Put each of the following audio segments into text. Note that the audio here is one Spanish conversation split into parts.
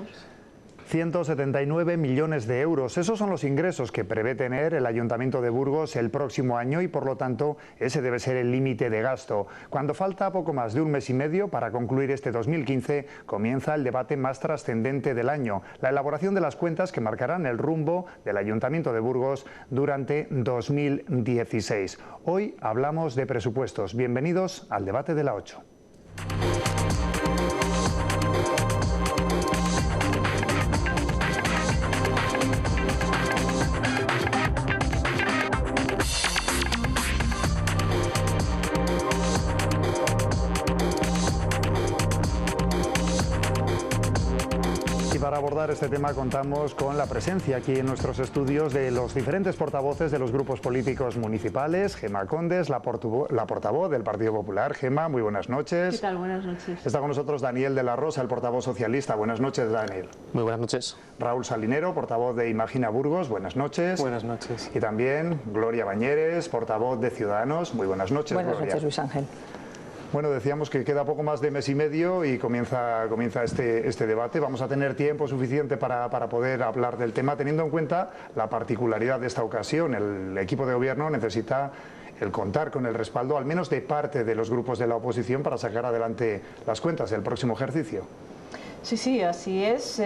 Escuchamos. 179 millones de euros. Esos son los ingresos que prevé tener el Ayuntamiento de Burgos el próximo año y, por lo tanto, ese debe ser el límite de gasto. Cuando falta poco más de un mes y medio para concluir este 2015, comienza el debate más trascendente del año, la elaboración de las cuentas que marcarán el rumbo del Ayuntamiento de Burgos durante 2016. Hoy hablamos de presupuestos. Bienvenidos al debate de la 8. Para abordar este tema contamos con la presencia aquí en nuestros estudios de los diferentes portavoces de los grupos políticos municipales. Gemma Condes, la portavoz del Partido Popular. Gemma, muy buenas noches. ¿Qué tal? Buenas noches. Está con nosotros Daniel de la Rosa, el portavoz socialista. Buenas noches, Daniel. Muy buenas noches. Raúl Salinero, portavoz de Imagina Burgos. Buenas noches. Buenas noches. Y también Gloria Bañeres, portavoz de Ciudadanos. Muy buenas noches, Buenas Gloria. noches, Luis Ángel. Bueno, decíamos que queda poco más de mes y medio y comienza este debate. Vamos a tener tiempo suficiente para poder hablar del tema, teniendo en cuenta la particularidad de esta ocasión. El equipo de gobierno necesita el contar con el respaldo, al menos de parte de los grupos de la oposición, para sacar adelante las cuentas del próximo ejercicio. Sí, así es.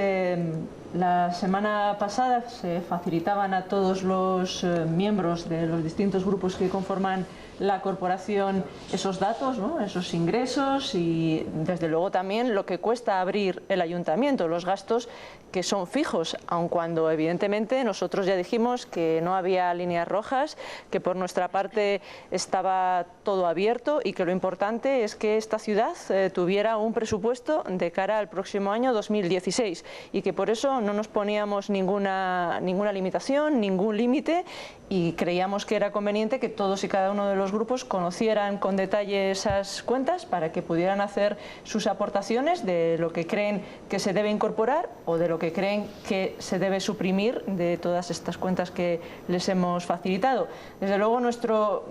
La semana pasada se facilitaban a todos los miembros de los distintos grupos que conforman la corporación esos datos, ¿no? Esos ingresos y desde luego también lo que cuesta abrir el ayuntamiento, los gastos que son fijos, aun cuando evidentemente nosotros ya dijimos que no había líneas rojas, que por nuestra parte estaba todo abierto y que lo importante es que esta ciudad tuviera un presupuesto de cara al próximo año 2016 y que por eso no nos poníamos ninguna limitación, ningún límite y creíamos que era conveniente que todos y cada uno de los grupos conocieran con detalle esas cuentas para que pudieran hacer sus aportaciones de lo que creen que se debe incorporar o de lo que creen que se debe suprimir de todas estas cuentas que les hemos facilitado. Desde luego nuestro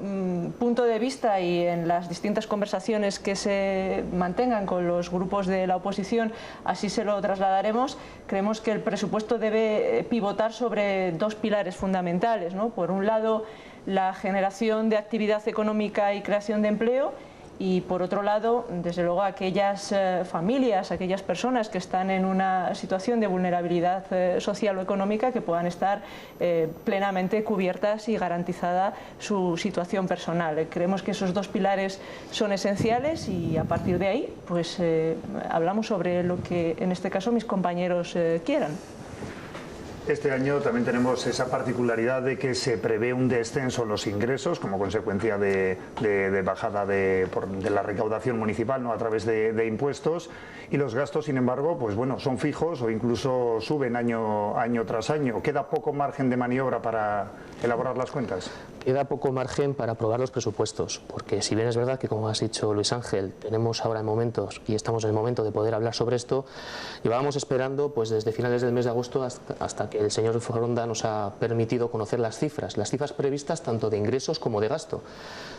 punto de vista y en las distintas conversaciones que se mantengan con los grupos de la oposición, así se lo trasladaremos. Creemos que el presupuesto debe pivotar sobre dos pilares fundamentales, ¿no? Por un lado, la generación de actividad económica y creación de empleo y por otro lado, desde luego, aquellas familias, aquellas personas que están en una situación de vulnerabilidad social o económica que puedan estar plenamente cubiertas y garantizada su situación personal. Creemos que esos dos pilares son esenciales y a partir de ahí pues hablamos sobre lo que en este caso mis compañeros quieran. Este año también tenemos esa particularidad de que se prevé un descenso en los ingresos como consecuencia de bajada de la recaudación municipal, ¿no?, a través de impuestos, y los gastos, sin embargo, pues bueno, son fijos o incluso suben año tras año. ¿Queda poco margen de maniobra para elaborar las cuentas? Queda poco margen para aprobar los presupuestos, porque si bien es verdad que, como has dicho, Luis Ángel, tenemos ahora momentos y estamos en el momento de poder hablar sobre esto, llevábamos esperando pues desde finales del mes de agosto hasta que el señor Foronda nos ha permitido conocer las cifras previstas tanto de ingresos como de gasto.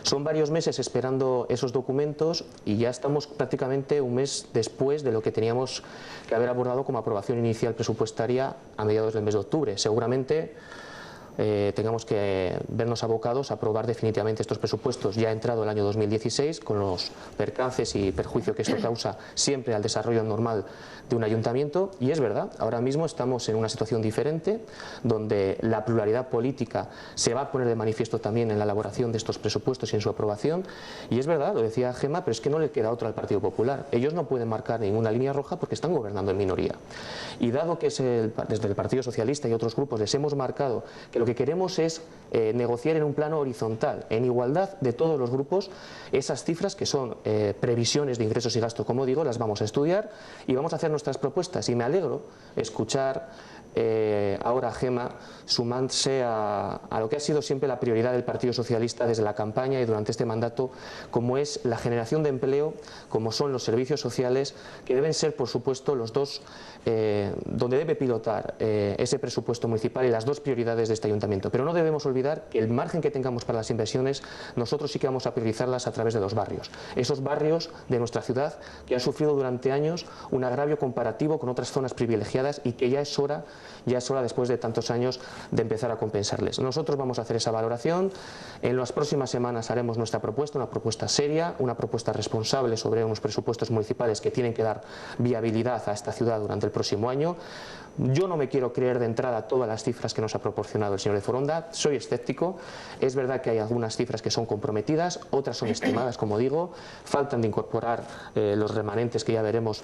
Son varios meses esperando esos documentos y ya estamos prácticamente un mes después de lo que teníamos que haber abordado como aprobación inicial presupuestaria a mediados del mes de octubre. Seguramente tengamos que vernos abocados a aprobar definitivamente estos presupuestos ya entrado el año 2016, con los percances y perjuicio que esto causa siempre al desarrollo normal de un ayuntamiento. Y es verdad, ahora mismo estamos en una situación diferente, donde la pluralidad política se va a poner de manifiesto también en la elaboración de estos presupuestos y en su aprobación. Y es verdad, lo decía Gemma, pero es que no le queda otra al Partido Popular. Ellos no pueden marcar ninguna línea roja porque están gobernando en minoría. Y dado que desde el Partido Socialista y otros grupos les hemos marcado que lo que queremos es negociar en un plano horizontal, en igualdad de todos los grupos, esas cifras que son previsiones de ingresos y gastos, como digo, las vamos a estudiar y vamos a hacer nuestras propuestas. Y me alegro escuchar ahora a Gemma sumarse a lo que ha sido siempre la prioridad del Partido Socialista desde la campaña y durante este mandato, como es la generación de empleo, como son los servicios sociales, que deben ser, por supuesto, los dos donde debe pilotar ese presupuesto municipal y las dos prioridades de este ayuntamiento. ayuntamiento. Pero no debemos olvidar que el margen que tengamos para las inversiones, nosotros sí que vamos a priorizarlas a través de los barrios. Esos barrios de nuestra ciudad que han sufrido durante años un agravio comparativo con otras zonas privilegiadas y que ya es hora después de tantos años de empezar a compensarles. Nosotros vamos a hacer esa valoración. En las próximas semanas haremos nuestra propuesta, una propuesta seria, una propuesta responsable sobre unos presupuestos municipales que tienen que dar viabilidad a esta ciudad durante el próximo año. Yo no me quiero creer de entrada todas las cifras que nos ha proporcionado el señor de Foronda, soy escéptico. Es verdad que hay algunas cifras que son comprometidas, otras son estimadas, como digo, faltan de incorporar los remanentes que ya veremos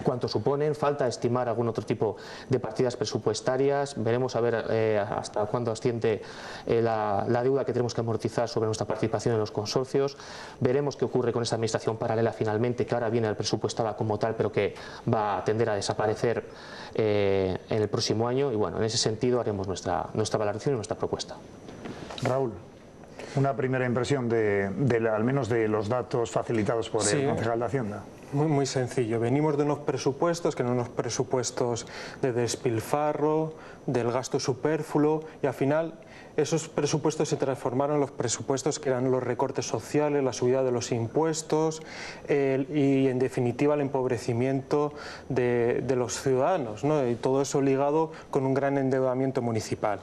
cuánto suponen, falta estimar algún otro tipo de partidas presupuestarias, veremos a ver hasta cuándo asciende la deuda que tenemos que amortizar sobre nuestra participación en los consorcios, veremos qué ocurre con esa administración paralela finalmente, que ahora viene al presupuestada como tal, pero que va a tender a desaparecer en el próximo año, y bueno, en ese sentido haremos nuestra valoración y nuestra propuesta. Raúl, una primera impresión al menos de los datos facilitados por el concejal de Hacienda. Muy sencillo. Venimos de unos presupuestos que eran unos presupuestos de despilfarro, del gasto superfluo, y al final esos presupuestos se transformaron en los presupuestos que eran los recortes sociales, la subida de los impuestos y en definitiva el empobrecimiento de los ciudadanos, ¿no? Y todo eso ligado con un gran endeudamiento municipal.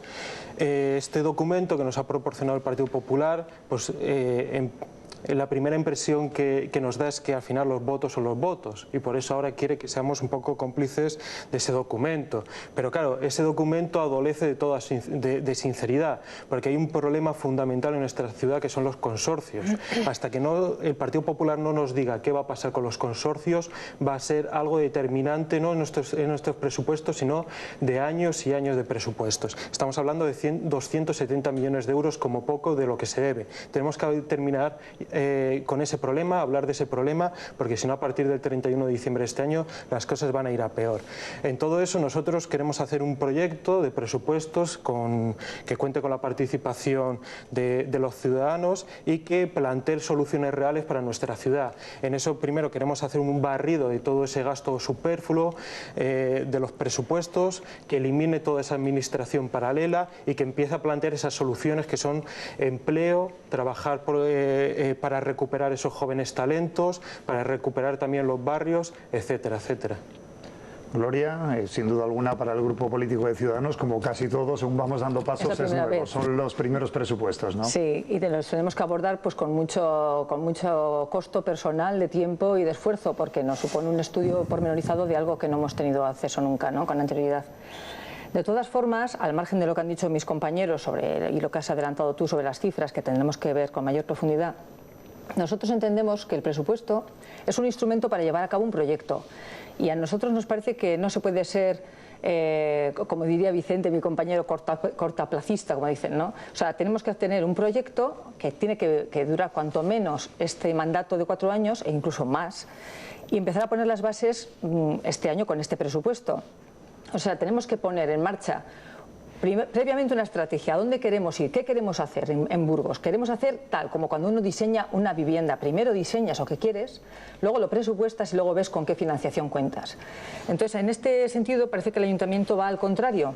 Este documento que nos ha proporcionado el Partido Popular, pues la primera impresión que nos da es que al final los votos son los votos, y por eso ahora quiere que seamos un poco cómplices de ese documento. Pero claro, ese documento adolece de toda de sinceridad, porque hay un problema fundamental en nuestra ciudad que son los consorcios. Hasta que el Partido Popular no nos diga qué va a pasar con los consorcios, va a ser algo determinante, no en nuestros presupuestos, sino de años y años de presupuestos. Estamos hablando de 270 millones de euros como poco de lo que se debe. Tenemos que terminar con ese problema, hablar de ese problema, porque si no, a partir del 31 de diciembre de este año las cosas van a ir a peor. En todo eso nosotros queremos hacer un proyecto de presupuestos que cuente con la participación de los ciudadanos y que plantee soluciones reales para nuestra ciudad. En eso primero queremos hacer un barrido de todo ese gasto superfluo de los presupuestos, que elimine toda esa administración paralela y que empiece a plantear esas soluciones que son empleo, trabajar para recuperar esos jóvenes talentos, para recuperar también los barrios, etcétera, etcétera. Gloria, sin duda alguna para el grupo político de Ciudadanos, como casi todos, según vamos dando pasos, es nuevo. Son los primeros presupuestos, ¿no? Sí, y los tenemos que abordar pues con mucho costo personal, de tiempo y de esfuerzo, porque nos supone un estudio pormenorizado de algo que no hemos tenido acceso nunca, ¿no?, con anterioridad. De todas formas, al margen de lo que han dicho mis compañeros y lo que has adelantado tú sobre las cifras, que tendremos que ver con mayor profundidad, nosotros entendemos que el presupuesto es un instrumento para llevar a cabo un proyecto, y a nosotros nos parece que no se puede ser, como diría Vicente, mi compañero, cortaplacista, como dicen, ¿no? O sea, tenemos que tener un proyecto que tiene que durar cuanto menos este mandato de 4 años, e incluso más, y empezar a poner las bases este año con este presupuesto. O sea, tenemos que poner en marcha previamente una estrategia, a dónde queremos ir, qué queremos hacer en Burgos. Queremos hacer tal como cuando uno diseña una vivienda: primero diseñas lo que quieres, luego lo presupuestas y luego ves con qué financiación cuentas. Entonces, en este sentido parece que el ayuntamiento va al contrario.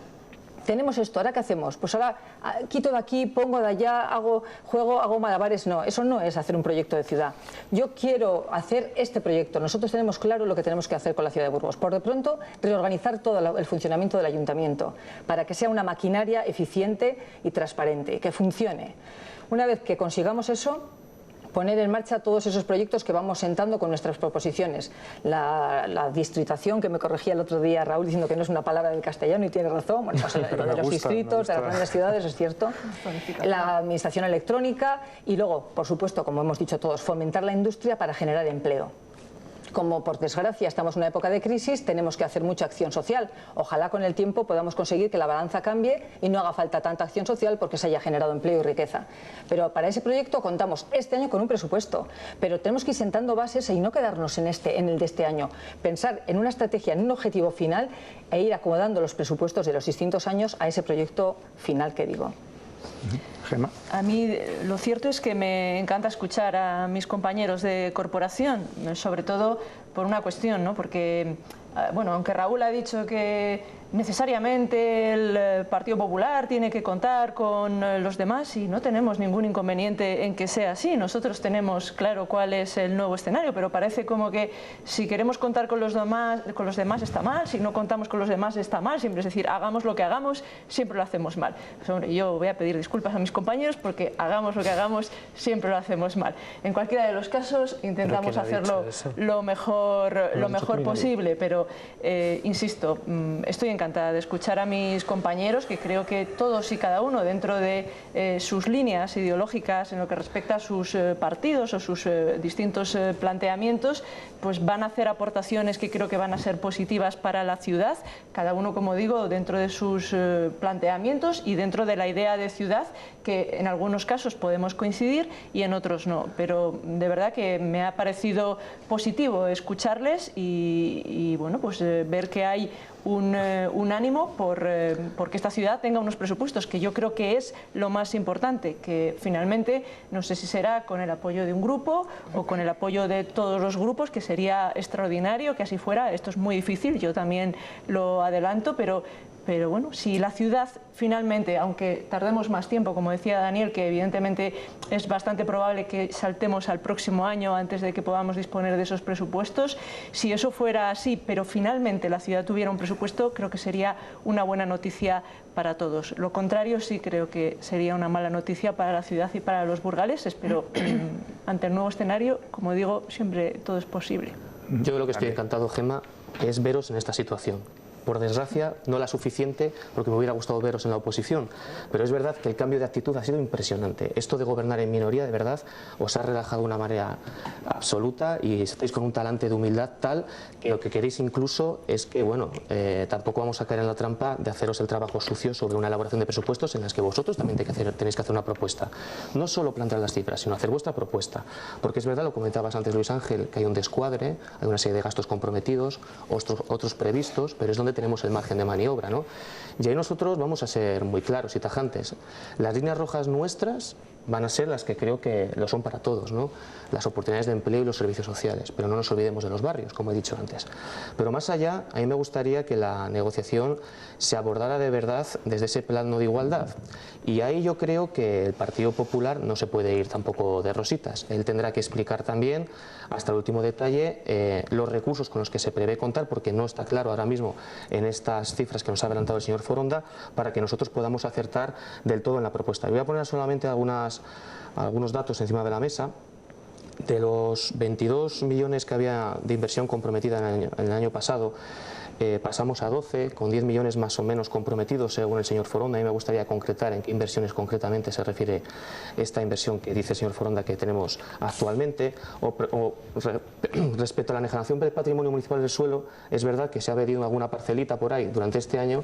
Tenemos esto, ¿ahora qué hacemos? Pues ahora quito de aquí, pongo de allá, hago malabares. No, eso no es hacer un proyecto de ciudad. Yo quiero hacer este proyecto. Nosotros tenemos claro lo que tenemos que hacer con la ciudad de Burgos. Por de pronto, reorganizar todo el funcionamiento del ayuntamiento para que sea una maquinaria eficiente y transparente, que funcione. Una vez que consigamos eso, poner en marcha todos esos proyectos que vamos sentando con nuestras proposiciones. La distritación, que me corregía el otro día Raúl diciendo que no es una palabra del castellano, y tiene razón. Bueno, pues lo de los distritos, de las grandes ciudades, es cierto. La administración electrónica y luego, por supuesto, como hemos dicho todos, fomentar la industria para generar empleo. Como por desgracia estamos en una época de crisis, tenemos que hacer mucha acción social. Ojalá con el tiempo podamos conseguir que la balanza cambie y no haga falta tanta acción social porque se haya generado empleo y riqueza. Pero para ese proyecto contamos este año con un presupuesto, pero tenemos que ir sentando bases y no quedarnos en el de este año. Pensar en una estrategia, en un objetivo final, e ir acomodando los presupuestos de los distintos años a ese proyecto final que digo. Gemma. A mí lo cierto es que me encanta escuchar a mis compañeros de corporación, sobre todo por una cuestión, ¿no? Porque, bueno, aunque Raúl ha dicho que necesariamente el Partido Popular tiene que contar con los demás, y no tenemos ningún inconveniente en que sea así. Nosotros tenemos claro cuál es el nuevo escenario, pero parece como que si queremos contar con los demás está mal, si no contamos con los demás está mal, siempre es decir, hagamos lo que hagamos, siempre lo hacemos mal. Pues, hombre, yo voy a pedir disculpas a mis compañeros porque hagamos lo que hagamos, siempre lo hacemos mal. En cualquiera de los casos intentamos hacerlo lo mejor posible, pero insisto, estoy encantada de escuchar a mis compañeros, que creo que todos y cada uno dentro de sus líneas ideológicas en lo que respecta a sus partidos o sus distintos planteamientos, pues van a hacer aportaciones que creo que van a ser positivas para la ciudad, cada uno, como digo, dentro de sus planteamientos y dentro de la idea de ciudad, que en algunos casos podemos coincidir y en otros no, pero de verdad que me ha parecido positivo escucharles y bueno, pues ver que hay un ánimo porque esta ciudad tenga unos presupuestos, que yo creo que es lo más importante, que finalmente no sé si será con el apoyo de un grupo o con el apoyo de todos los grupos, que sería extraordinario que así fuera. Esto es muy difícil, yo también lo adelanto, pero bueno, si la ciudad finalmente, aunque tardemos más tiempo, como decía Daniel, que evidentemente es bastante probable que saltemos al próximo año antes de que podamos disponer de esos presupuestos, si eso fuera así, pero finalmente la ciudad tuviera un presupuesto, creo que sería una buena noticia para todos. Lo contrario sí creo que sería una mala noticia para la ciudad y para los burgaleses, pero ante el nuevo escenario, como digo, siempre todo es posible. Yo lo que estoy encantado, Gemma, es veros en esta situación. Por desgracia, no la suficiente, porque me hubiera gustado veros en la oposición, pero es verdad que el cambio de actitud ha sido impresionante. Esto de gobernar en minoría, de verdad, os ha relajado de una manera absoluta y estáis con un talante de humildad tal que lo que queréis incluso es que, bueno, tampoco vamos a caer en la trampa de haceros el trabajo sucio sobre una elaboración de presupuestos en las que vosotros también tenéis que hacer una propuesta. No solo plantear las cifras, sino hacer vuestra propuesta, porque es verdad, lo comentabas antes, Luis Ángel, que hay un descuadre, hay una serie de gastos comprometidos, otros previstos, pero es donde tenemos el margen de maniobra, ¿no? Y ahí nosotros vamos a ser muy claros y tajantes. Las líneas rojas nuestras van a ser las que creo que lo son para todos, ¿no? Las oportunidades de empleo y los servicios sociales, pero no nos olvidemos de los barrios, como he dicho antes. Pero más allá, a mí me gustaría que la negociación se abordara de verdad desde ese plano de igualdad, y ahí yo creo que el Partido Popular no se puede ir tampoco de rositas. Él tendrá que explicar también, hasta el último detalle, los recursos con los que se prevé contar, porque no está claro ahora mismo en estas cifras que nos ha adelantado el señor Foronda, para que nosotros podamos acertar del todo en la propuesta. Voy a poner solamente algunos datos encima de la mesa. De los 22 millones que había de inversión comprometida en el año pasado, pasamos a 12, con 10 millones más o menos comprometidos según el señor Foronda. A mí me gustaría concretar en qué inversiones concretamente se refiere esta inversión que dice el señor Foronda que tenemos actualmente. Respecto a la enajenación del patrimonio municipal del suelo, es verdad que se ha vendido alguna parcelita por ahí durante este año,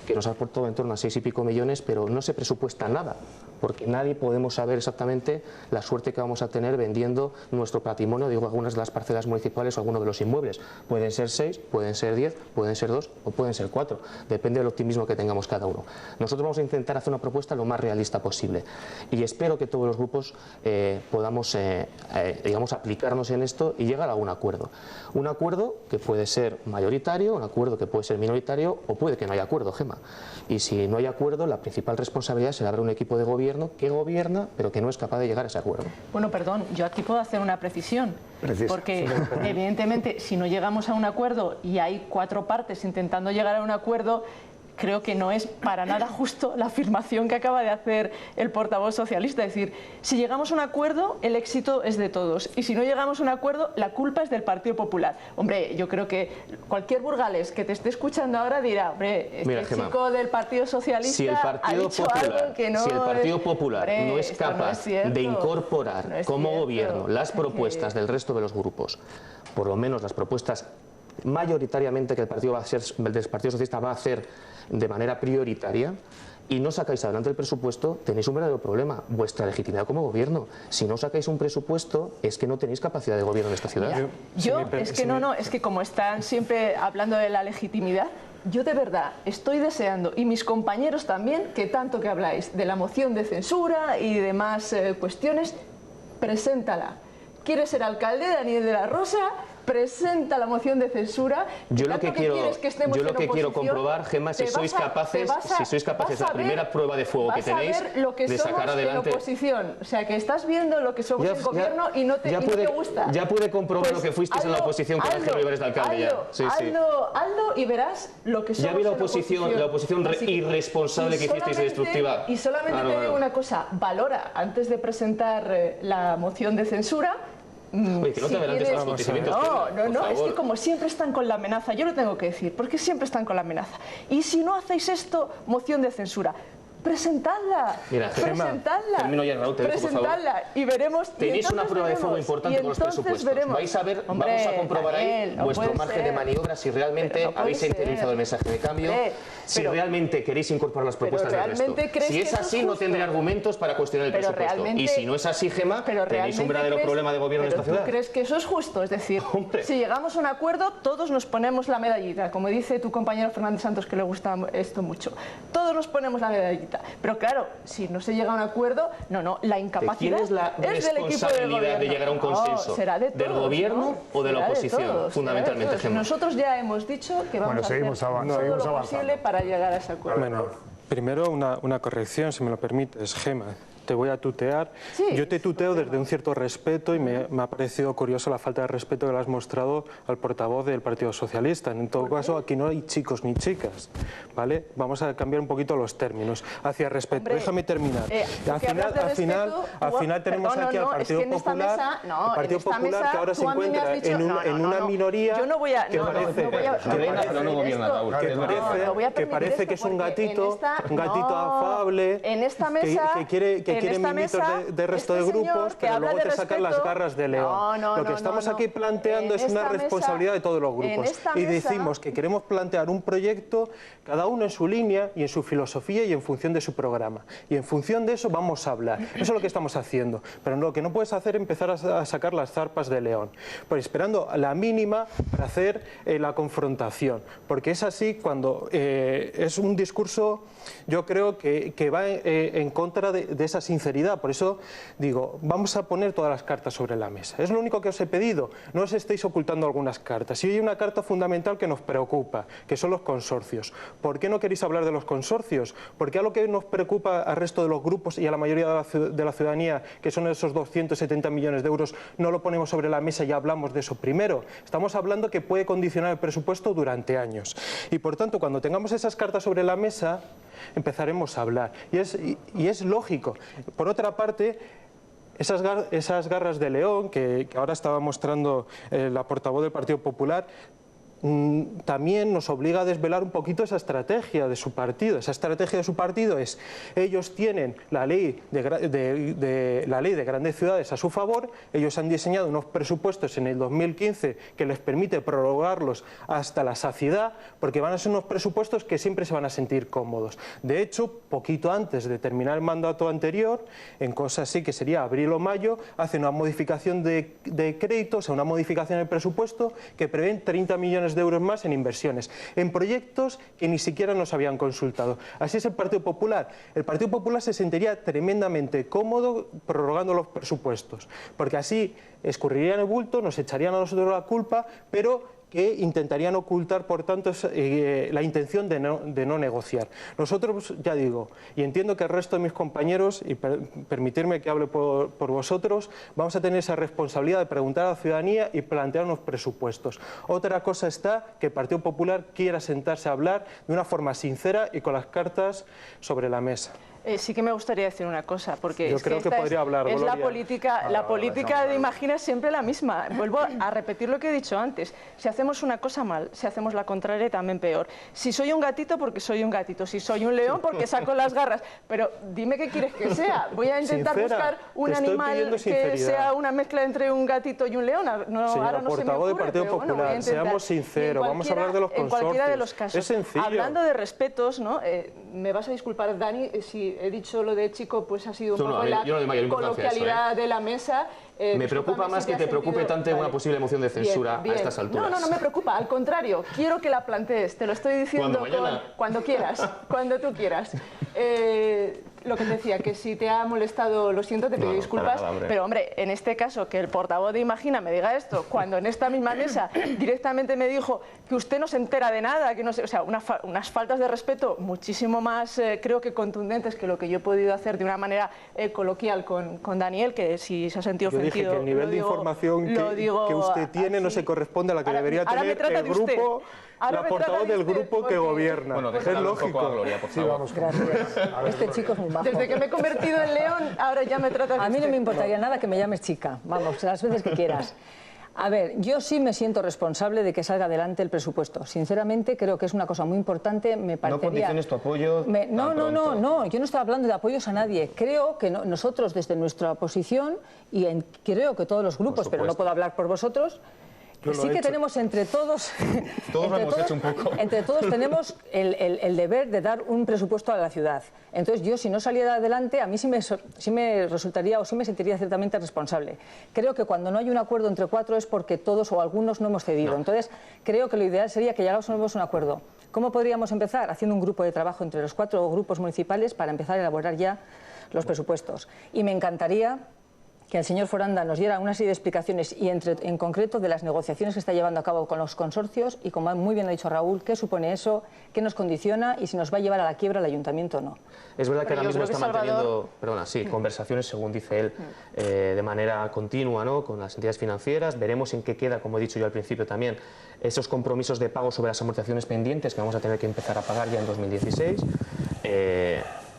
que nos ha aportado en torno a 6 y pico millones, pero no se presupuesta nada, porque nadie podemos saber exactamente la suerte que vamos a tener vendiendo nuestro patrimonio, digo, algunas de las parcelas municipales o algunos de los inmuebles. Pueden ser 6, pueden ser 10, pueden ser 2 o pueden ser 4, depende del optimismo que tengamos cada uno. Nosotros vamos a intentar hacer una propuesta lo más realista posible y espero que todos los grupos podamos digamos, aplicarnos en esto y llegar a un acuerdo que puede ser mayoritario, un acuerdo que puede ser minoritario o puede que no haya acuerdo, Gemma. Y si no hay acuerdo, la principal responsabilidad será haber un equipo de gobierno que gobierna, pero que no es capaz de llegar a ese acuerdo. Bueno, perdón, yo aquí puedo hacer una precisión, porque evidentemente si no llegamos a un acuerdo y hay 4 partes intentando llegar a un acuerdo, creo que no es para nada justo la afirmación que acaba de hacer el portavoz socialista. Es decir, si llegamos a un acuerdo, el éxito es de todos. Y si no llegamos a un acuerdo, la culpa es del Partido Popular. Hombre, yo creo que cualquier burgalés que te esté escuchando ahora dirá, hombre, mira, Gemma, chico del Partido Socialista ha dicho algo que no... Si el Partido Popular no es capaz de incorporar como gobierno las propuestas del resto de los grupos, por lo menos las propuestas mayoritariamente que el Partido Socialista va a hacer de manera prioritaria, y no sacáis adelante el presupuesto, tenéis un verdadero problema, vuestra legitimidad como gobierno. Si no sacáis un presupuesto, es que no tenéis capacidad de gobierno en esta ciudad. Es que como están siempre hablando de la legitimidad, yo de verdad estoy deseando, y mis compañeros también, que tanto que habláis de la moción de censura y demás cuestiones, preséntala. ¿Quieres ser alcalde, Daniel de la Rosa? presenta la moción de censura. Yo lo que quiero comprobar, Gemma, si sois capaces, la primera prueba de fuego que tenéis de sacar adelante. En oposición. O sea, que estás viendo lo que somos en gobierno y no te gusta. Ya pude comprobar lo que fuisteis en la oposición con Ángel Olivares de alcalde. Hazlo y verás lo que somos. Ya vi la oposición irresponsable que hicisteis y destructiva. Y solamente te digo una cosa, valora antes de presentar la moción de censura. Oye, que no te adelantes a los acontecimientos. No, es que como siempre están con la amenaza, yo lo tengo que decir, porque siempre están con la amenaza. Y si no hacéis esto, moción de censura. Presentadla, mira, presentadla, termino ya, Raúl, te dejo, por favor. Y veremos. Tenéis una prueba de fuego importante con los presupuestos. Vais a ver, vamos a comprobar ahí vuestro margen de maniobra, si realmente habéis interiorizado el mensaje de cambio, si realmente queréis incorporar las propuestas del resto. Si es así, no tendré argumentos para cuestionar el presupuesto. Y si no es así, Gemma, tenéis un verdadero problema de gobierno en esta ciudad. ¿Tú crees que eso es justo? Es decir, si llegamos a un acuerdo, todos nos ponemos la medallita, como dice tu compañero Fernández Santos, que le gusta esto mucho. Todos nos ponemos la medallita. Pero claro, si no se llega a un acuerdo, la incapacidad es la responsabilidad de llegar a un consenso. Será de todos, ¿del gobierno o de la oposición? Fundamentalmente, Gemma. Nosotros ya hemos dicho que vamos a hacer todo lo posible para llegar a ese acuerdo. Bueno, primero una corrección, si me lo permites, Gemma. Te voy a tutear. Yo te tuteo desde un cierto respeto y me ha parecido curioso la falta de respeto que le has mostrado al portavoz del Partido Socialista. En todo caso, aquí no hay chicos ni chicas, ¿vale? Vamos a cambiar un poquito los términos. Hacia respeto. Hombre, déjame terminar. Al final tenemos aquí al Partido Popular, el Partido Popular que ahora se encuentra en una minoría que parece que es un gatito afable, en esta mesa, que quiere mimitos de resto de grupos, pero luego te sacan las garras de león. Lo que estamos aquí planteando es una responsabilidad de todos los grupos. Y decimos que queremos plantear un proyecto, cada uno en su línea y en su filosofía y en función de su programa. Y en función de eso vamos a hablar. Eso es lo que estamos haciendo. Pero lo que no puedes hacer es empezar a sacar las zarpas de león. Pues esperando la mínima para hacer la confrontación. Porque es así cuando es un discurso, yo creo que va en contra de esa sinceridad. Por eso digo, vamos a poner todas las cartas sobre la mesa. Es lo único que os he pedido. No os estéis ocultando algunas cartas. Y hay una carta fundamental que nos preocupa, que son los consorcios. ¿Por qué no queréis hablar de los consorcios? Porque a lo que nos preocupa al resto de los grupos y a la mayoría de la ciudadanía, que son esos 270 millones de euros, no lo ponemos sobre la mesa y hablamos de eso primero. Estamos hablando que puede condicionar el presupuesto durante años. Y por tanto, cuando tengamos esas cartas sobre la mesa, empezaremos a hablar. Y es lógico. Por otra parte, esas garras de león que ahora estaba mostrando la portavoz del Partido Popular, también nos obliga a desvelar un poquito esa estrategia de su partido. Esa estrategia de su partido es, ellos tienen la ley de grandes ciudades a su favor, ellos han diseñado unos presupuestos en el 2015 que les permite prorrogarlos hasta la saciedad, porque van a ser unos presupuestos que siempre se van a sentir cómodos. De hecho, poquito antes de terminar el mandato anterior, en cosas así que sería abril o mayo, hacen una modificación de créditos, o sea, una modificación del presupuesto que prevén 30 millones de euros más en inversiones, en proyectos que ni siquiera nos habían consultado. Así es el Partido Popular. El Partido Popular se sentiría tremendamente cómodo prorrogando los presupuestos, porque así escurrirían el bulto, nos echarían a nosotros la culpa, pero que intentarían ocultar, por tanto, la intención de no negociar. Nosotros, ya digo, y entiendo que el resto de mis compañeros, y permitirme que hable por vosotros, vamos a tener esa responsabilidad de preguntar a la ciudadanía y plantear unos presupuestos. Otra cosa está que el Partido Popular quiera sentarse a hablar de una forma sincera y con las cartas sobre la mesa. Sí que me gustaría decir una cosa, porque yo creo que podría hablar, es la política de Imagina es siempre la misma. Vuelvo a repetir lo que he dicho antes. Si hacemos una cosa mal, si hacemos la contraria también peor. Si soy un gatito, porque soy un gatito. Si soy un león, porque saco las garras. Pero dime qué quieres que sea. Voy a intentar buscar un animal que sea una mezcla entre un gatito y un león. Señora portavoz del Partido Popular, seamos sinceros, vamos a hablar de los consorcios. En cualquiera de los casos. Es sencillo. Hablando de respetos, ¿no? Me vas a disculpar, Dani, si he dicho lo de chico, pues ha sido un poco la coloquialidad de la mesa. Me preocupa más que te preocupe tanto una posible moción de censura a estas alturas. No me preocupa, al contrario, quiero que la plantees, te lo estoy diciendo cuando quieras, cuando tú quieras. lo que te decía, que si te ha molestado, lo siento, te pido disculpas, pero hombre, en este caso, que el portavoz de Imagina me diga esto, cuando en esta misma mesa directamente me dijo que usted no se entera de nada, que no sé, o sea, unas faltas de respeto muchísimo más, creo que contundentes que lo que yo he podido hacer de una manera coloquial con Daniel, que si se ha sentido ofendido... Yo dije que el nivel de información que usted tiene no se corresponde a la que debería tener el grupo... La portavoz del grupo que gobierna. Bueno, es lógico. A Gloria, por favor. Gracias. Este chico es muy majo. Desde que me he convertido en león, ahora ya me tratas de A mí no usted. me importaría nada que me llames chica. Vamos, las veces que quieras. A ver, yo sí me siento responsable de que salga adelante el presupuesto. Sinceramente, creo que es una cosa muy importante. Me parecería... No condiciones tu apoyo. No, yo no estaba hablando de apoyos a nadie. Creo que nosotros, desde nuestra posición, y creo que todos los grupos, pero no puedo hablar por vosotros, sí que tenemos entre todos... Todos lo hemos hecho un poco. Entre todos tenemos el deber de dar un presupuesto a la ciudad. Entonces yo, si no saliera adelante, a mí sí me resultaría o sí me sentiría ciertamente responsable. Creo que cuando no hay un acuerdo entre cuatro es porque todos o algunos no hemos cedido. Entonces creo que lo ideal sería que llegásemos a un acuerdo. ¿Cómo podríamos empezar? Haciendo un grupo de trabajo entre los 4 grupos municipales para empezar a elaborar ya los presupuestos. Y me encantaría que el señor Foranda nos diera una serie de explicaciones y en concreto de las negociaciones que está llevando a cabo con los consorcios y, como muy bien ha dicho Raúl, qué supone eso, qué nos condiciona y si nos va a llevar a la quiebra el ayuntamiento o no. Es verdad que ahora mismo está manteniendo conversaciones, según dice él, de manera continua, ¿no?, con las entidades financieras. Veremos en qué queda, como he dicho yo al principio también, esos compromisos de pago sobre las amortizaciones pendientes que vamos a tener que empezar a pagar ya en 2016.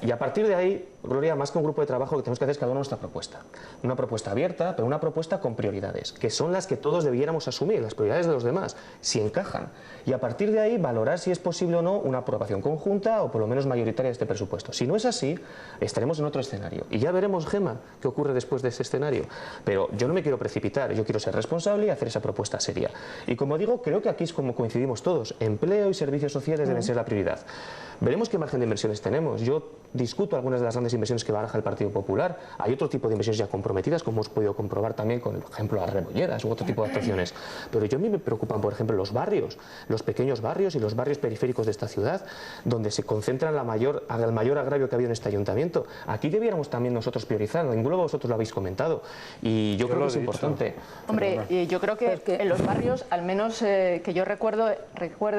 Y a partir de ahí, Gloria, más que un grupo de trabajo, lo que tenemos que hacer es cada uno nuestra propuesta. Una propuesta abierta, pero una propuesta con prioridades, que son las que todos debiéramos asumir, las prioridades de los demás, si encajan. Y a partir de ahí, valorar si es posible o no una aprobación conjunta o por lo menos mayoritaria de este presupuesto. Si no es así, estaremos en otro escenario. Y ya veremos, Gemma, qué ocurre después de ese escenario. Pero yo no me quiero precipitar, yo quiero ser responsable y hacer esa propuesta seria. Y como digo, creo que aquí es como coincidimos todos. Empleo y servicios sociales deben ser la prioridad. Veremos qué margen de inversiones tenemos. Yo discuto algunas de las grandes inversiones que baraja el Partido Popular. Hay otro tipo de inversiones ya comprometidas, como hemos podido comprobar también con, por ejemplo, las Rebolledas u otro tipo de actuaciones. Pero a mí me preocupan, por ejemplo, los barrios, los pequeños barrios y los barrios periféricos de esta ciudad, donde se concentra el mayor agravio que ha habido en este ayuntamiento. Aquí debiéramos también nosotros priorizar. Ninguno de vosotros lo habéis comentado. Y yo creo que es importante. Hombre, yo creo que en los barrios, al menos que yo recuerde,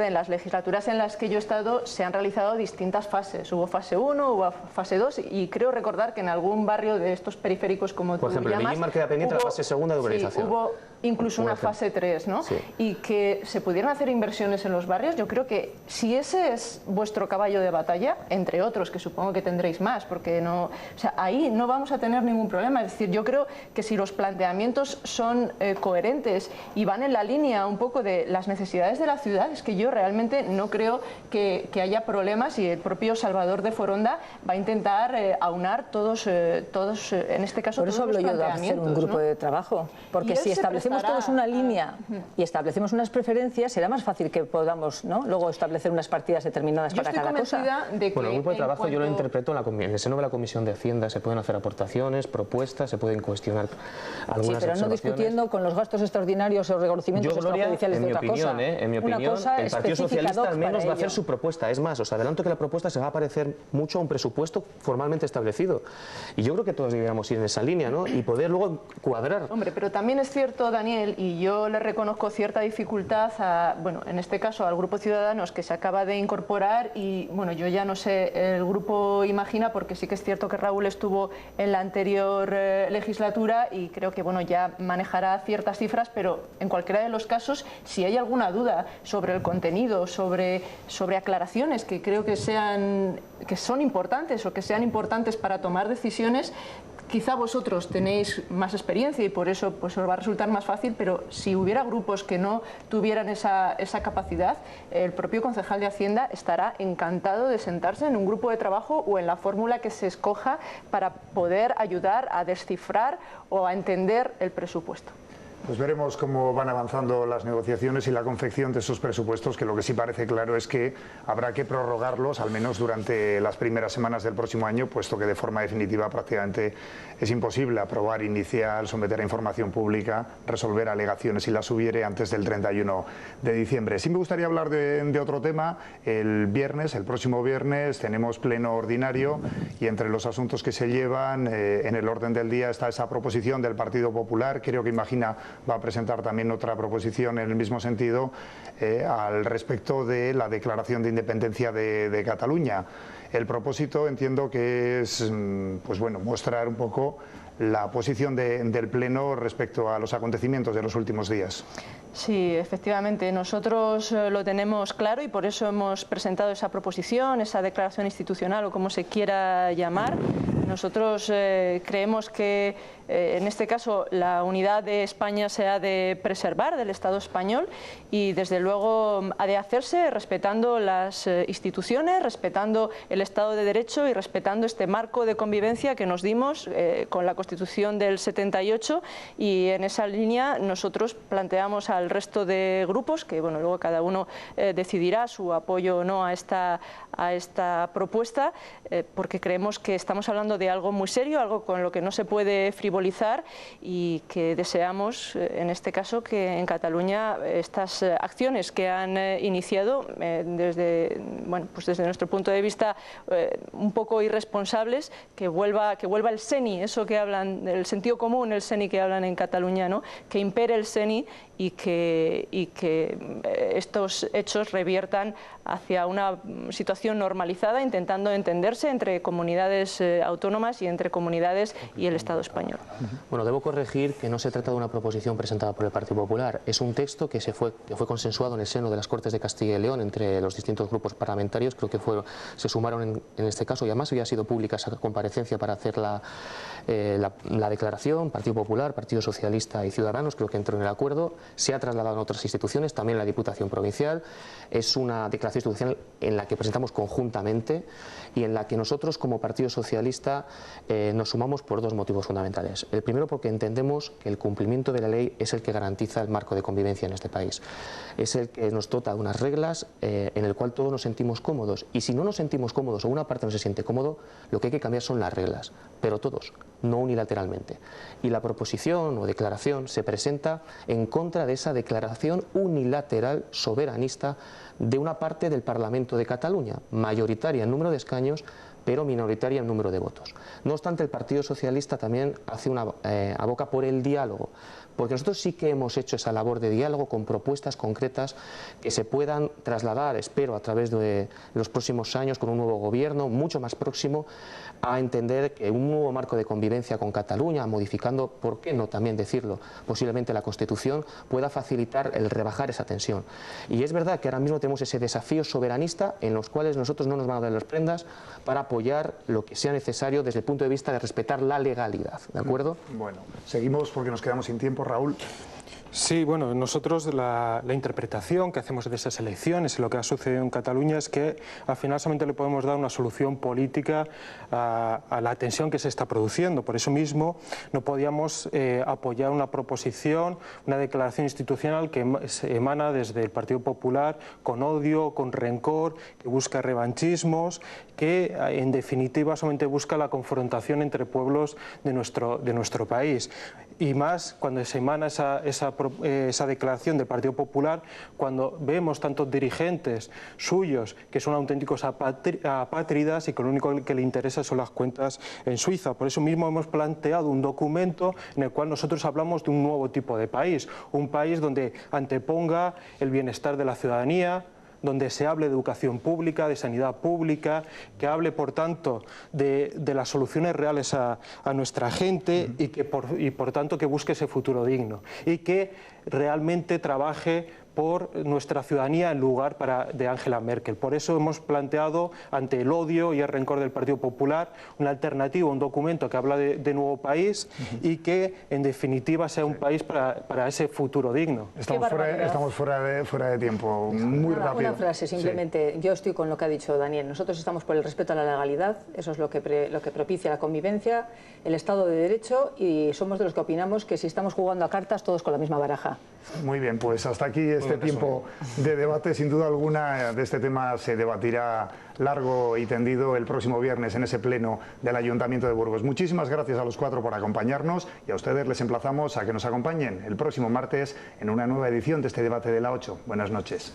en las legislaturas en las que yo he estado, se han realizado distintas fases. Hubo fase 1, hubo fase 2 y creo recordar que en algún barrio de estos periféricos, como tú llamas... Por ejemplo, en Millín queda pendiente la fase 2 de urbanización. Sí, hubo incluso una fase 3, ¿no? Sí. Y que se pudieran hacer inversiones en los barrios. Yo creo que si ese es vuestro caballo de batalla, entre otros, que supongo que tendréis más, porque no... O sea, ahí no vamos a tener ningún problema. Es decir, yo creo que si los planteamientos son coherentes y van en la línea un poco de las necesidades de la ciudad, es que yo realmente no creo que haya problemas y el propio Salvador de Foronda va a intentar aunar todos, en este caso, por eso hablo yo de hacer un grupo de trabajo, porque si establecemos todos una línea y establecemos unas preferencias, será más fácil que podamos, ¿no?, luego establecer unas partidas determinadas para cada cosa. Bueno, el grupo de trabajo yo lo interpreto en el seno de la Comisión de Hacienda. Se pueden hacer aportaciones, propuestas, se pueden cuestionar algunas pero no discutiendo con los gastos extraordinarios o reconocimientos extrajudiciales de otra cosa. En mi opinión, el Partido Socialista al menos va a hacer su propuesta. Es más, os adelanto que la propuesta se va a parecer mucho a un presupuesto formalmente establecido. Y yo creo que todos deberíamos ir en esa línea, ¿no?, y poder luego cuadrar. Hombre, pero también es cierto, Daniel, y yo le reconozco cierta dificultad a, bueno, en este caso al Grupo Ciudadanos, que se acaba de incorporar, y bueno, yo ya no sé el Grupo Imagina, porque sí que es cierto que Raúl estuvo en la anterior legislatura y creo que, bueno, ya manejará ciertas cifras, pero en cualquiera de los casos, si hay alguna duda sobre el contenido, sobre aclaraciones que creo que son importantes o que sean importantes para tomar decisiones, quizá vosotros tenéis más experiencia y por eso pues os va a resultar más fácil, pero si hubiera grupos que no tuvieran esa capacidad, el propio concejal de Hacienda estará encantado de sentarse en un grupo de trabajo o en la fórmula que se escoja para poder ayudar a descifrar o a entender el presupuesto. Pues veremos cómo van avanzando las negociaciones y la confección de esos presupuestos, que lo que sí parece claro es que habrá que prorrogarlos al menos durante las primeras semanas del próximo año, puesto que de forma definitiva prácticamente es imposible aprobar, iniciar, someter a información pública, resolver alegaciones si las hubiere antes del 31 de diciembre. Sí me gustaría hablar de otro tema. El próximo viernes, tenemos pleno ordinario y entre los asuntos que se llevan en el orden del día está esa proposición del Partido Popular. Creo que Imagina va a presentar también otra proposición en el mismo sentido al respecto de la declaración de independencia de Cataluña. El propósito entiendo que es pues bueno, mostrar un poco la posición del Pleno respecto a los acontecimientos de los últimos días. Sí, efectivamente, nosotros lo tenemos claro y por eso hemos presentado esa proposición, esa declaración institucional o como se quiera llamar. Nosotros creemos que en este caso la unidad de España se ha de preservar del Estado español y desde luego ha de hacerse respetando las instituciones, respetando el Estado de Derecho y respetando este marco de convivencia que nos dimos con la Constitución del 78 y en esa línea nosotros planteamos al resto de grupos que bueno, luego cada uno decidirá su apoyo o no a esta propuesta porque creemos que estamos hablando de algo muy serio, algo con lo que no se puede frivolizar y que deseamos, en este caso, que en Cataluña estas acciones que han iniciado desde nuestro punto de vista un poco irresponsables, que vuelva el SENI, eso que hablan, el sentido común, el SENI que hablan en Cataluña, ¿no? Que impere el SENI y que estos hechos reviertan hacia una situación normalizada, intentando entenderse entre comunidades autónomas y entre comunidades y el Estado español. Bueno, debo corregir que no se trata de una proposición presentada por el Partido Popular, es un texto que fue consensuado en el seno de las Cortes de Castilla y León entre los distintos grupos parlamentarios, creo que se sumaron en este caso y además había sido pública esa comparecencia para hacer la declaración, Partido Popular, Partido Socialista y Ciudadanos, creo que entró en el acuerdo, se ha trasladado a otras instituciones, también la Diputación Provincial, es una declaración institucional en la que presentamos conjuntamente y en la que nosotros como Partido Socialista nos sumamos por dos motivos fundamentales. El primero porque entendemos que el cumplimiento de la ley es el que garantiza el marco de convivencia en este país, es el que nos dota de unas reglas en el cual todos nos sentimos cómodos y si no nos sentimos cómodos o una parte no se siente cómodo, lo que hay que cambiar son las reglas, pero todos, no unilateralmente. Y la proposición o declaración se presenta en contra de esa declaración unilateral soberanista de una parte del Parlamento de Cataluña, mayoritaria en número de escaños, pero minoritaria en número de votos. No obstante, el Partido Socialista también aboca por el diálogo, porque nosotros sí que hemos hecho esa labor de diálogo con propuestas concretas que se puedan trasladar, espero, a través de los próximos años con un nuevo gobierno mucho más próximo a entender que un nuevo marco de convivencia con Cataluña, modificando, ¿por qué no también decirlo?, posiblemente la Constitución, pueda facilitar el rebajar esa tensión. Y es verdad que ahora mismo tenemos ese desafío soberanista en los cuales nosotros no nos van a dar las prendas para apoyar lo que sea necesario desde el punto de vista de respetar la legalidad, ¿de acuerdo? Bueno, seguimos porque nos quedamos sin tiempo. Raúl. Sí, bueno, nosotros la interpretación que hacemos de esas elecciones y lo que ha sucedido en Cataluña es que al final solamente le podemos dar una solución política a la tensión que se está produciendo. Por eso mismo no podíamos apoyar una proposición, una declaración institucional que se emana desde el Partido Popular con odio, con rencor, que busca revanchismos, que en definitiva solamente busca la confrontación entre pueblos de nuestro país. Y más cuando se emana esa declaración del Partido Popular, cuando vemos tantos dirigentes suyos que son auténticos apátridas y que lo único que le interesa son las cuentas en Suiza. Por eso mismo hemos planteado un documento en el cual nosotros hablamos de un nuevo tipo de país, un país donde anteponga el bienestar de la ciudadanía, donde se hable de educación pública, de sanidad pública, que hable, por tanto, de las soluciones reales a nuestra gente y por tanto, que busque ese futuro digno y que realmente trabaje por nuestra ciudadanía en lugar de Angela Merkel. Por eso hemos planteado, ante el odio y el rencor del Partido Popular, una alternativa, un documento que habla de nuevo país y que, en definitiva, sea un país para ese futuro digno. Estamos fuera de tiempo, muy rápido. Una frase, simplemente. Sí. Yo estoy con lo que ha dicho Daniel. Nosotros estamos por el respeto a la legalidad, eso es lo que propicia la convivencia, el Estado de Derecho, y somos de los que opinamos que si estamos jugando a cartas, todos con la misma baraja. Muy bien, pues hasta aquí este tiempo de debate. Sin duda alguna, de este tema se debatirá largo y tendido el próximo viernes en ese pleno del Ayuntamiento de Burgos. Muchísimas gracias a los cuatro por acompañarnos y a ustedes les emplazamos a que nos acompañen el próximo martes en una nueva edición de este debate de la 8. Buenas noches.